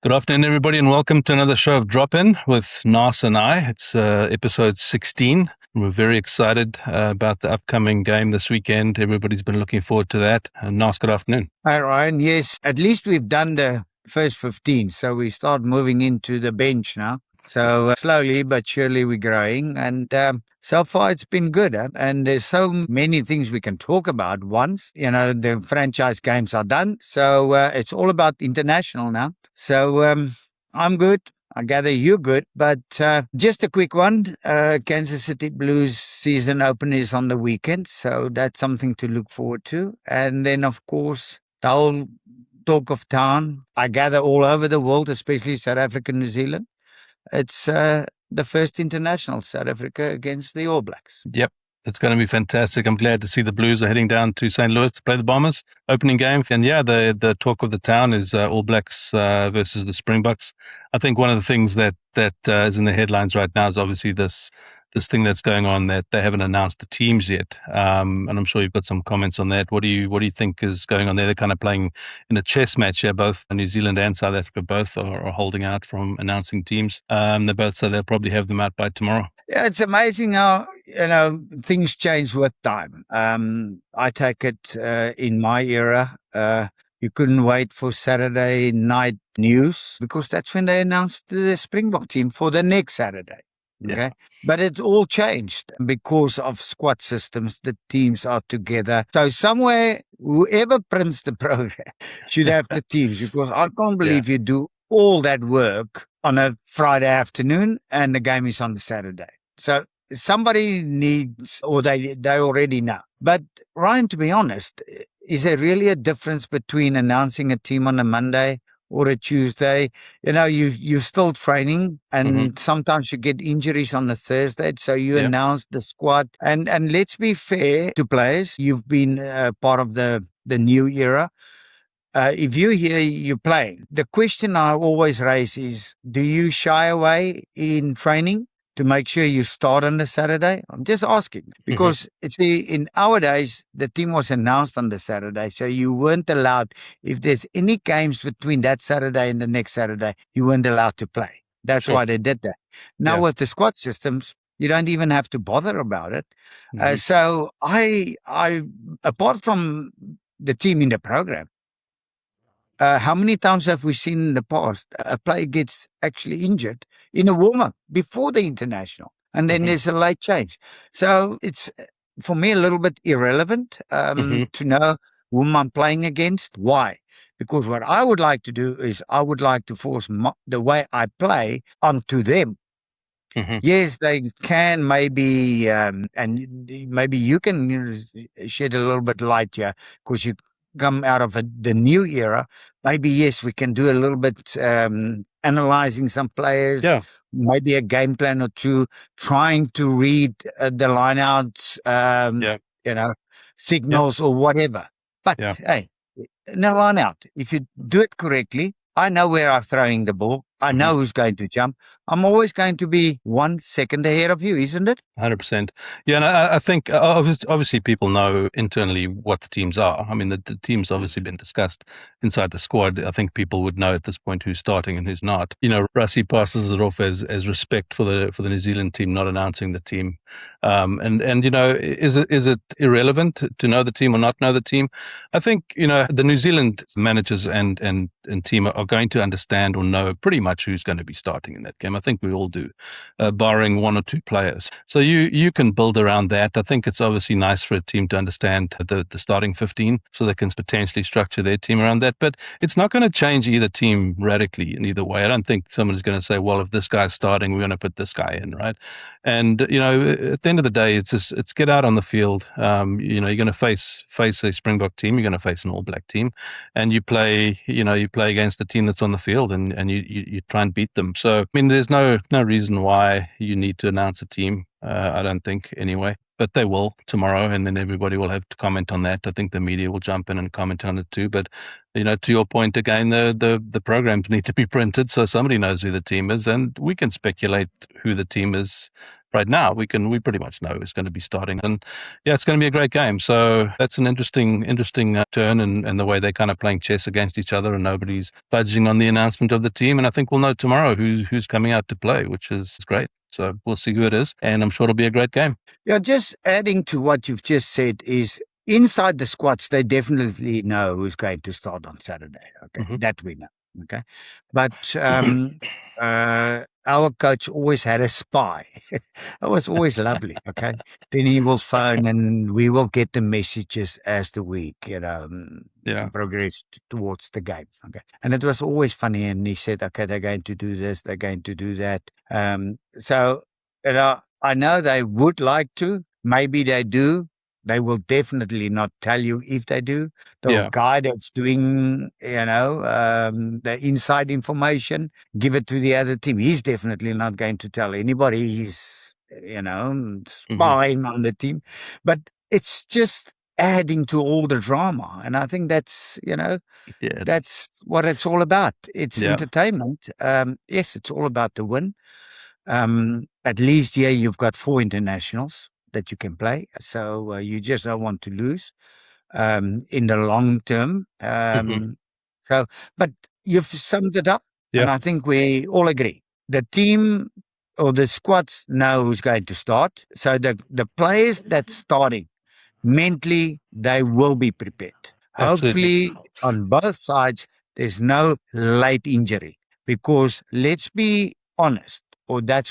Good afternoon, everybody, and welcome to another show of Drop In with Naas and I. It's episode 16. We're very excited about the upcoming game this weekend. Everybody's been looking forward to that. Naas, good afternoon. Hi, Ryan. Yes, at least we've done the first 15, so we start moving into the bench now. So slowly but surely we're growing, and so far it's been good. And there's so many things we can talk about. Once the franchise games are done, so it's all about international now. So I'm good. I gather you're good, but just a quick one. Kansas City Blues season opener is on the weekend, so that's something to look forward to. And then, of course, the whole talk of town, I gather all over the world, especially South Africa, New Zealand. It's the first international, South Africa against the All Blacks. Yep. It's going to be fantastic. I'm glad to see the Blues are heading down to St. Louis to play the Bombers. Opening game. And yeah, the talk of the town is All Blacks versus the Springboks. I think one of the things that is in the headlines right now is obviously this thing that's going on that they haven't announced the teams yet. And I'm sure you've got some comments on that. What do you think is going on there? They're kind of playing in a chess match here. Both New Zealand and South Africa both are holding out from announcing teams. They both say they'll probably have them out by tomorrow. Yeah, it's amazing how things change with time. I take it in my era, you couldn't wait for Saturday night news because that's when they announced the Springbok team for the next Saturday. Okay. Yeah. But it's all changed because of squad systems. The teams are together. So somewhere, whoever prints the program should have the teams, because I can't believe you do all that work on a Friday afternoon and the game is on the Saturday. So somebody needs, or they already know. But Ryan, to be honest, is there really a difference between announcing a team on a Monday or a Tuesday? You're still training, and sometimes you get injuries on a Thursday. So you announce the squad. And let's be fair to players. You've been part of the new era. If you hear you're playing, the question I always raise is, do you shy away in training to make sure you start on the Saturday? I'm just asking because in our days, the team was announced on the Saturday. So you weren't allowed, if there's any games between that Saturday and the next Saturday, you weren't allowed to play. That's why they did that. Now with the squad systems, you don't even have to bother about it. So I, apart from the team in the program, how many times have we seen in the past a player gets actually injured in a warm-up before the international, and then there's a late change? So it's, for me, a little bit irrelevant to know whom I'm playing against. Why? Because what I would like to do is I would like to force the way I play onto them. Yes, they can maybe, and maybe you can shed a little bit light here because you come out of the new era. Maybe, yes, we can do a little bit analyzing some players, maybe a game plan or two, trying to read the lineouts, signals or whatever. But hey, in a lineout, if you do it correctly, I know where I'm throwing the ball. I know who's going to jump. I'm always going to be 1 second ahead of you, isn't it? 100%. Yeah, and I think obviously people know internally what the teams are. I mean, the team's obviously been discussed inside the squad. I think people would know at this point who's starting and who's not. Rassie passes it off as respect for the New Zealand team not announcing the team. And is it irrelevant to know the team or not know the team? I think the New Zealand managers and team are going to understand or know pretty much who's going to be starting in that game. I think we all do, barring one or two players. So you can build around that. I think it's obviously nice for a team to understand the starting 15 so they can potentially structure their team around that. But it's not going to change either team radically in either way. I don't think someone's going to say, well, if this guy's starting, we're going to put this guy in, right? And, at the end of the day, it's get out on the field. You're going to face a Springbok team. You're going to face an All Black team. And you play against the team that's on the field and you try and beat them. So, I mean, there's no reason why you need to announce a team. I don't think anyway, but they will tomorrow, and then everybody will have to comment on that. I think the media will jump in and comment on it too. But to your point again, the programs need to be printed so somebody knows who the team is, and we can speculate who the team is right now, we pretty much know who's going to be starting, and yeah, it's going to be a great game. So that's an interesting turn, and the way they're kind of playing chess against each other, and nobody's budging on the announcement of the team. And I think we'll know tomorrow who's coming out to play, which is great. So we'll see who it is, and I'm sure it'll be a great game. Yeah, just adding to what you've just said is inside the squads, they definitely know who's going to start on Saturday. Okay, that we know. Okay, but our coach always had a spy. It was always lovely. Okay, then he will phone and we will get the messages as the week, progressed towards the game. Okay, and it was always funny. And he said, "Okay, they're going to do this, they're going to do that." So I know they would like to. Maybe they do. They will definitely not tell you if they do. The guy that's doing, the inside information, give it to the other team. He's definitely not going to tell anybody. He's, spying on the team. But it's just adding to all the drama. And I think that's, that's what it's all about. It's entertainment. Yes, it's all about the win. At least here you've got 4 internationals that you can play. So you just don't want to lose in the long term. But you've summed it up. And I think we all agree. The team or the squads know who's going to start. So the players that's starting, mentally, they will be prepared. Absolutely. Hopefully, on both sides, there's no late injury. Because let's be honest, or that's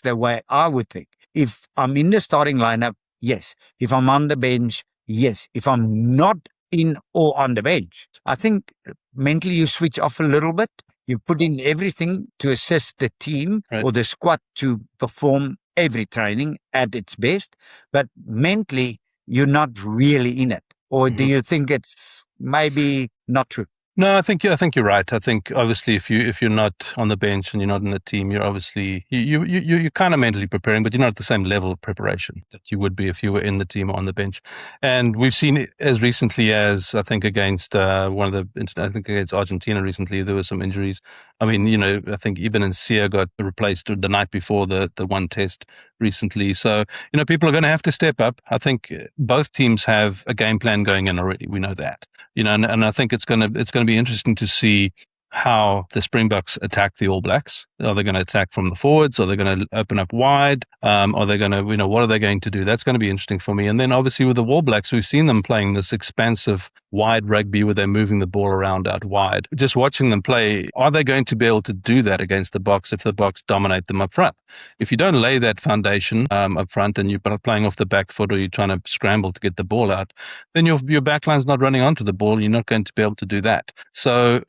the way I would think. If I'm in the starting lineup, yes. If I'm on the bench, yes. If I'm not in or on the bench, I think mentally you switch off a little bit. You put in everything to assist the team or the squad to perform every training at its best. But mentally, you're not really in it. Or do you think it's maybe not true? No, I think you're right. I think obviously if you're not on the bench and you're not in the team, you're obviously you're kind of mentally preparing, but you're not at the same level of preparation that you would be if you were in the team or on the bench. And we've seen it as recently as I think against against Argentina recently, there were some injuries. I mean, I think Eben and Sia got replaced the night before the one test recently. So, people are going to have to step up. I think both teams have a game plan going in already. We know that, and I think it's going to be interesting to see how the Springboks attack the All Blacks. Are they going to attack from the forwards? Are they going to open up wide? Are they going to, what are they going to do? That's going to be interesting for me. And then obviously with the All Blacks, we've seen them playing this expansive wide rugby where they're moving the ball around out wide. Just watching them play, are they going to be able to do that against the Boks if the Boks dominate them up front? If you don't lay that foundation up front and you're playing off the back foot or you're trying to scramble to get the ball out, then your backline's not running onto the ball. You're not going to be able to do that. So,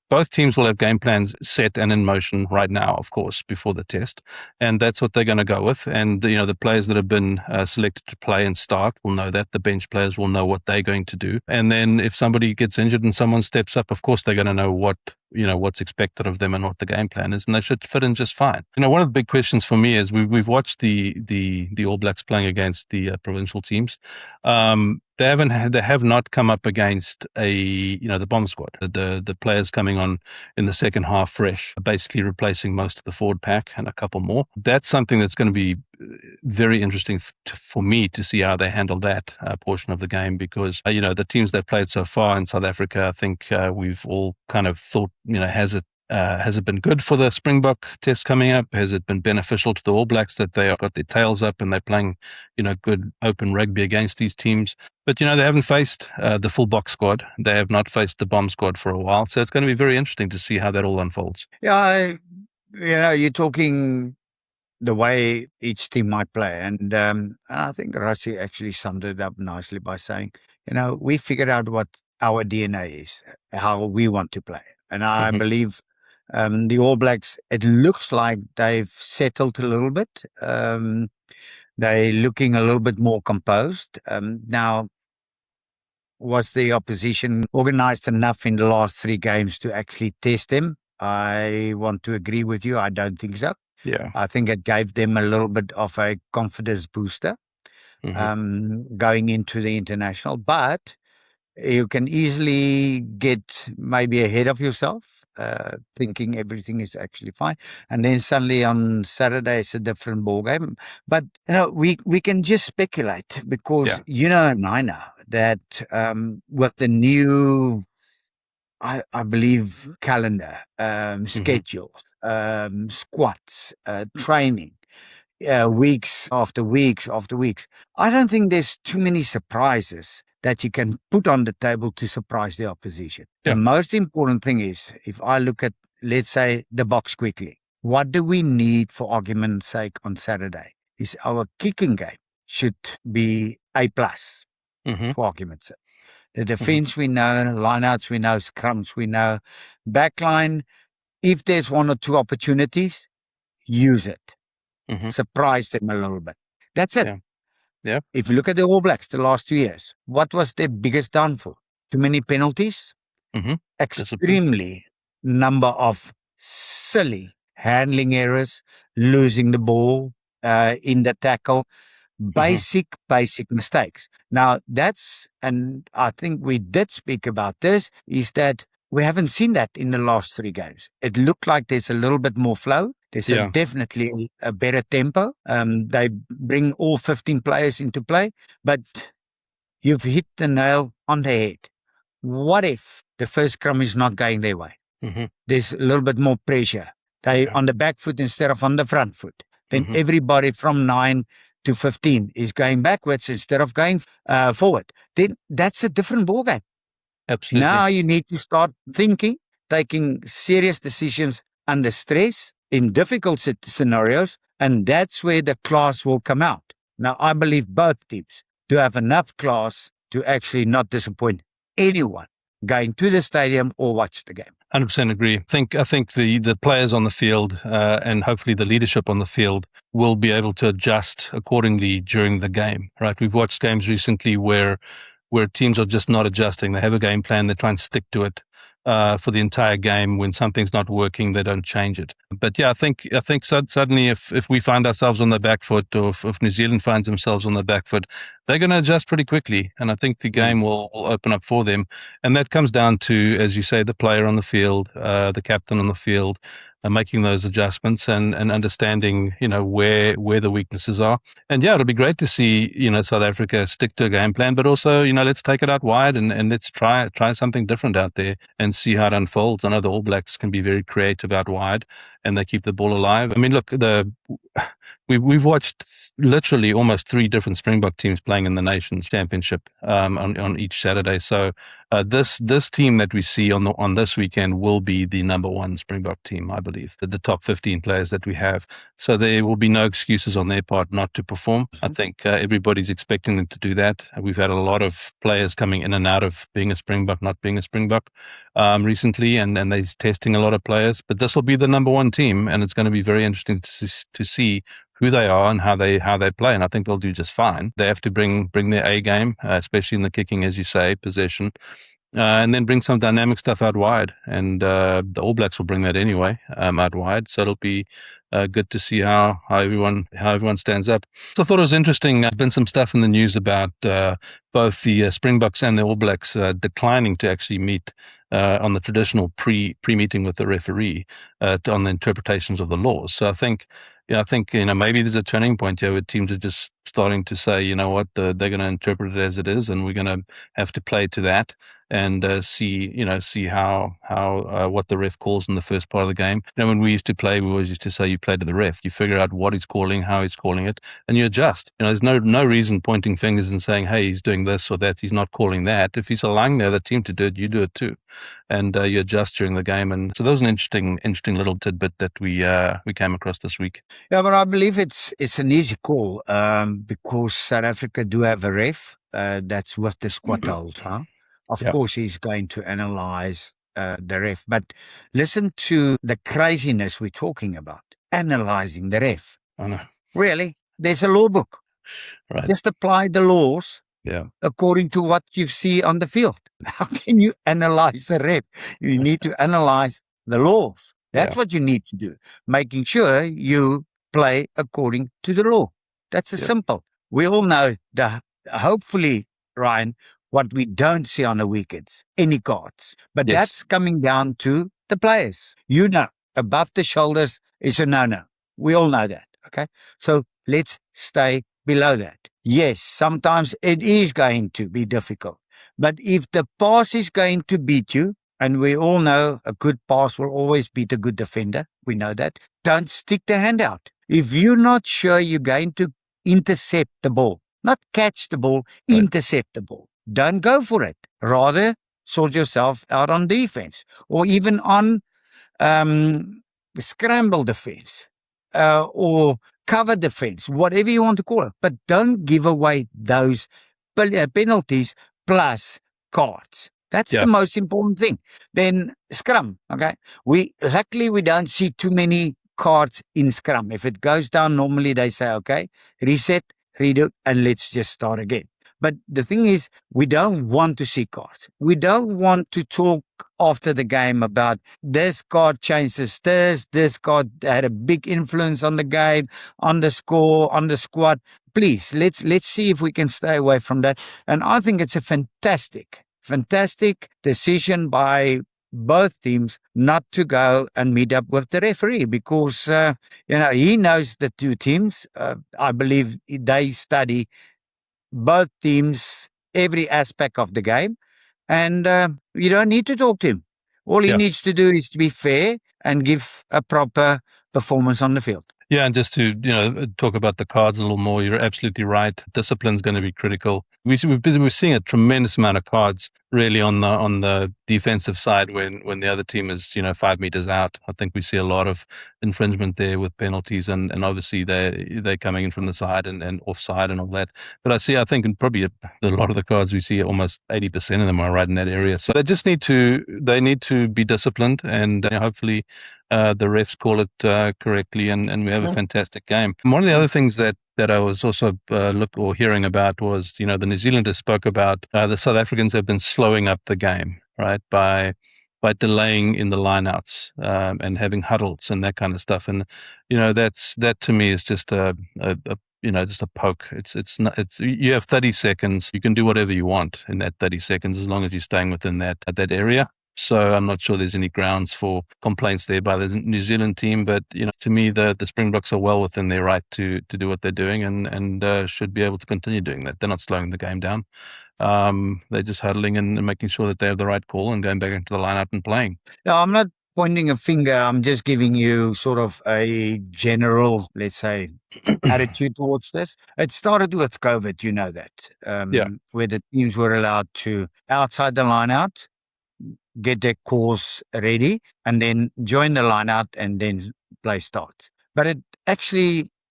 both teams will have game plans set and in motion right now, of course, before the test. And that's what they're going to go with. And, the players that have been selected to play and start will know that. The bench players will know what they're going to do. And then if somebody gets injured and someone steps up, of course, they're going to know what's expected of them and what the game plan is. And they should fit in just fine. One of the big questions for me is we've watched the All Blacks playing against the provincial teams. They have not come up against the bomb squad. The players coming on in the second half fresh, basically replacing most of the forward pack and a couple more. That's something that's going to be very interesting for me to see how they handle that portion of the game, because the teams they've played so far in South Africa, I think we've all kind of thought, has it been good for the Springbok test coming up? Has it been beneficial to the All Blacks that they have got their tails up and they're playing, good open rugby against these teams? But, they haven't faced the full box squad. They have not faced the bomb squad for a while. So it's going to be very interesting to see how that all unfolds. Yeah, you're talking the way each team might play. And I think Rassi actually summed it up nicely by saying, we figured out what our DNA is, how we want to play. And I believe the All Blacks, it looks like they've settled a little bit. They're looking a little bit more composed. Now, was the opposition organized enough in the last 3 games to actually test them? I want to agree with you. I don't think so. Yeah. I think it gave them a little bit of a confidence booster going into the international. But you can easily get maybe ahead of yourself. thinking everything is actually fine. And then suddenly on Saturday, it's a different ball game. But, we can just speculate because, and I know that with the new, I believe, calendar, schedules, squats, training, weeks after weeks after weeks. I don't think there's too many surprises that you can put on the table to surprise the opposition. Yeah. The most important thing is, if I look at, let's say, the box quickly, what do we need, for argument's sake, on Saturday? Is our kicking game should be A+, for argument's sake. The defense we know, lineouts we know, scrums we know, backline, if there's one or two opportunities, use it. Surprise them a little bit. That's it. Yeah. If you look at the All Blacks the last 2 years, what was their biggest downfall? Too many penalties, extremely number of silly handling errors, losing the ball in the tackle, basic mistakes. Now and I think we did speak about this, is that we haven't seen that in the last 3 games. It looked like there's a little bit more flow. There's definitely a better tempo. They bring all 15 players into play, but you've hit the nail on the head. What if the first scrum is not going their way? There's a little bit more pressure. They on the back foot instead of on the front foot. Then everybody from 9 to 15 is going backwards instead of going forward. Then that's a different ballgame. Absolutely. Now you need to start thinking, taking serious decisions under stress in difficult scenarios, and that's where the class will come out. Now, I believe both teams do have enough class to actually not disappoint anyone going to the stadium or watch the game. 100% agree. I think the players on the field and hopefully the leadership on the field will be able to adjust accordingly during the game. Right? We've watched games recently where teams are just not adjusting. They have a game plan, they try and stick to it for the entire game. When something's not working, they don't change it. But yeah, I think suddenly if we find ourselves on the back foot, or if New Zealand finds themselves on the back foot, they're going to adjust pretty quickly. And I think the game will open up for them. And that comes down to, as you say, the player on the field, the captain on the field, making those adjustments and understanding, where the weaknesses are. And yeah, it'll be great to see, South Africa stick to a game plan, but also, let's take it out wide and let's try something different out there and see how it unfolds. I know the All Blacks can be very creative out wide and they keep the ball alive. I mean, look, we've watched literally almost 3 different Springbok teams playing in the Nations Championship on each Saturday. So this team that we see on this weekend will be the number 1 Springbok team, I believe, the top 15 players that we have. So there will be no excuses on their part not to perform. I think everybody's expecting them to do that. We've had a lot of players coming in and out of being a Springbok, not being a Springbok recently, and they're testing a lot of players. But this will be the number 1 team, and it's going to be very interesting to see who they are and how they play, and I think they'll do just fine. They have to bring their A game, especially in the kicking, as you say, possession, and then bring some dynamic stuff out wide. And the All Blacks will bring that anyway, out wide. So it'll be good to see how everyone stands up. So I thought it was interesting. There's been some stuff in the news about both the Springboks and the All Blacks declining to actually meet on the traditional pre-meeting with the referee on the interpretations of the laws. So I think maybe there's a turning point here where teams are just starting to say, you know what, they're going to interpret it as it is, and we're going to have to play to that and see how what the ref calls in the first part of the game. When we used to play, we always used to say you play to the ref. You figure out what he's calling, how he's calling it, and you adjust. There's no reason pointing fingers and saying, hey, he's doing this or that, he's not calling that. If he's allowing the other team to do it, you do it too, and you adjust during the game. And so that was an interesting little tidbit that we came across this week. Yeah, but I believe it's an easy call because South Africa do have a ref that's with the squad holds, huh? Of course, he's going to analyze the ref. But listen to the craziness we're talking about. Analyzing the ref. I know. Really? There's a law book. Right. Just apply the laws according to what you see on the field. How can you analyze the ref? You need to analyze the laws. That's what you need to do. Making sure you play according to the law. That's simple. We all know hopefully, Ryan, what we don't see on the weekends, any cards. But that's coming down to the players. You know, above the shoulders is a no-no. We all know that, okay? So let's stay below that. Yes, sometimes it is going to be difficult. But if the pass is going to beat you, and we all know a good pass will always beat a good defender, we know that, don't stick the hand out. If you're not sure you're going to intercept the ball, not catch the ball, Right. intercept the ball, don't go for it. Rather, sort yourself out on defense or even on scramble defense or cover defense, whatever you want to call it. But don't give away those penalties plus cards. That's Yeah. the most important thing. Then scrum, okay? Luckily we don't see too many cards in scrum. If it goes down, normally they say, okay, reset, redo, and let's just start again. But the thing is, we don't want to see cards. We don't want to talk after the game about this card changes this card had a big influence on the game, on the score, on the squad. Please, let's see if we can stay away from that. And I think it's a fantastic decision by both teams not to go and meet up with the referee because, he knows the two teams. I believe they study both teams, every aspect of the game. And you don't need to talk to him. All he Yeah. needs to do is to be fair and give a proper performance on the field. Yeah, and just to talk about the cards a little more, you're absolutely right. Discipline's going to be critical. We're seeing a tremendous amount of cards really on the defensive side when the other team is 5 meters out. I think we see a lot of infringement there with penalties, and obviously they're coming in from the side and offside and all that. But I think in probably a lot of the cards we see, almost 80% of them are right in that area. So they need to be disciplined, and hopefully the refs call it correctly, and we have a fantastic game. One of the other things that I was also hearing about was, the New Zealanders spoke about the South Africans have been slowing up the game, right, by delaying in the lineouts and having huddles and that kind of stuff. And that to me is just just a poke. It's not. You have 30 seconds. You can do whatever you want in that 30 seconds as long as you're staying within that area. So I'm not sure there's any grounds for complaints there by the New Zealand team. But to me, the Springboks are well within their right to do what they're doing and should be able to continue doing that. They're not slowing the game down. They're just huddling and making sure that they have the right call and going back into the lineup and playing. No, I'm not pointing a finger. I'm just giving you sort of a general, let's say, attitude towards this. It started with COVID, you know that, where the teams were allowed to outside the lineout, get their calls ready, and then join the lineout and then play starts. But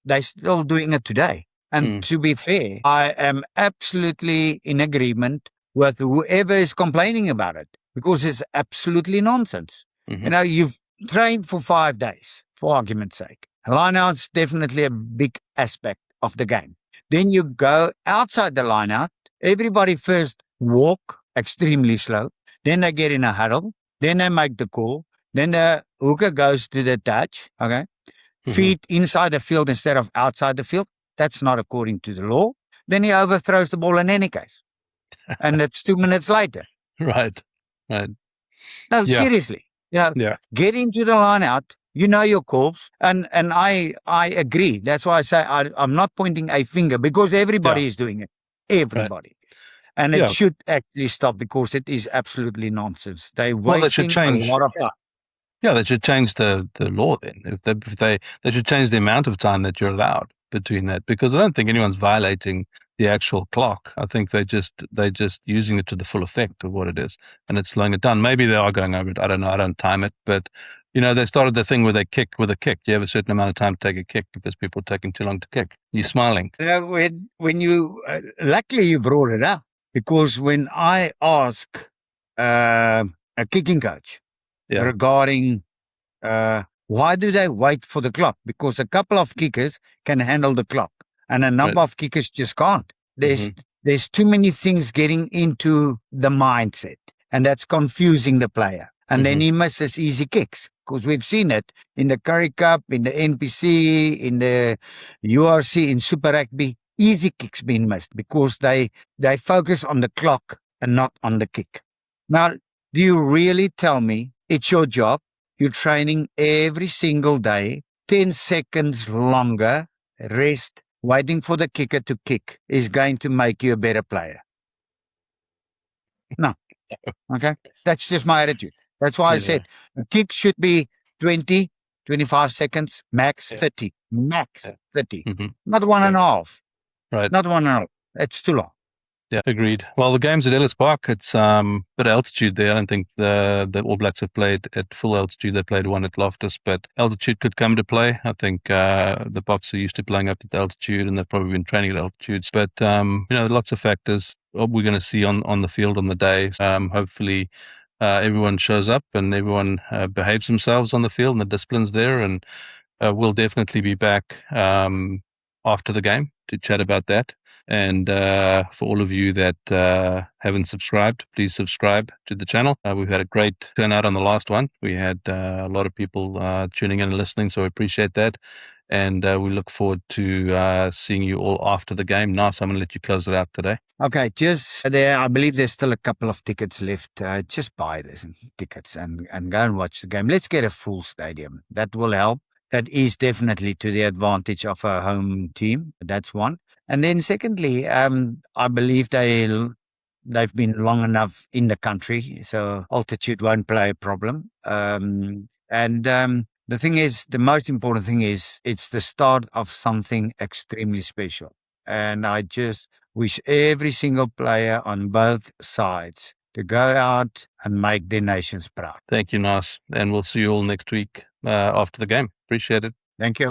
they're still doing it today. And to be fair, I am absolutely in agreement with whoever is complaining about it because it's absolutely nonsense. Mm-hmm. You've trained for 5 days, for argument's sake. Lineout's definitely a big aspect of the game. Then you go outside the lineout. Everybody first walk extremely slow. Then they get in a huddle. Then they make the call. Then the hooker goes to the touch. Okay. Feet inside the field instead of outside the field. That's not according to the law. Then he overthrows the ball in any case. And it's 2 minutes later. Right. No, seriously. Get into the line out. You know your calls. And I agree. That's why I say I'm not pointing a finger because everybody is doing it. Everybody. Right. And it should actually stop because it is absolutely nonsense. They're wasting a lot of time. Yeah, they should change the law then. If they should change the amount of time that you're allowed between that, because I don't think anyone's violating the actual clock. I think they're just using it to the full effect of what it is, and it's slowing it down. Maybe they are going over it. I don't know. I don't time it, but they started the thing where they kick with a kick. You have a certain amount of time to take a kick because people are taking too long to kick. You're smiling. When you luckily you brought it up. Because when I ask a kicking coach regarding why do they wait for the clock? Because a couple of kickers can handle the clock and a number of kickers just can't. There's too many things getting into the mindset and that's confusing the player. And then he misses easy kicks because we've seen it in the Currie Cup, in the NPC, in the URC, in Super Rugby. Easy kicks being missed because they focus on the clock and not on the kick. Now, do you really tell me It's your job. You're training every single day, 10 seconds longer, rest, waiting for the kicker to kick is going to make you a better player. No. Okay. That's just my attitude. That's why I said a kick should be 20, 25 seconds, max 30. Max 30. Mm-hmm. Not one and a half. Right. Not one and a half. It's too long. Yeah, agreed. Well, the game's at Ellis Park. It's bit of altitude there. I don't think the All Blacks have played at full altitude. They played one at Loftus, but altitude could come to play. I think the Boks are used to playing up at the altitude, and they've probably been training at altitudes. But lots of factors we're going to see on the field on the day. Hopefully, everyone shows up and everyone behaves themselves on the field, and the discipline's there. And we'll definitely be back after the game to chat about that. And for all of you that haven't subscribed, please subscribe to the channel. We've had a great turnout on the last one. We had a lot of people tuning in and listening, so I appreciate that. And we look forward to seeing you all after the game. Naas, I'm going to let you close it out today. Okay, just there. I believe there's still a couple of tickets left. Just buy these tickets and go and watch the game. Let's get a full stadium. That will help. That is definitely to the advantage of a home team. That's one. And then secondly, I believe they've been long enough in the country, so altitude won't play a problem. The thing is, the most important thing is it's the start of something extremely special. And I just wish every single player on both sides to go out and make their nations proud. Thank you, Naas. And we'll see you all next week after the game. Appreciate it. Thank you.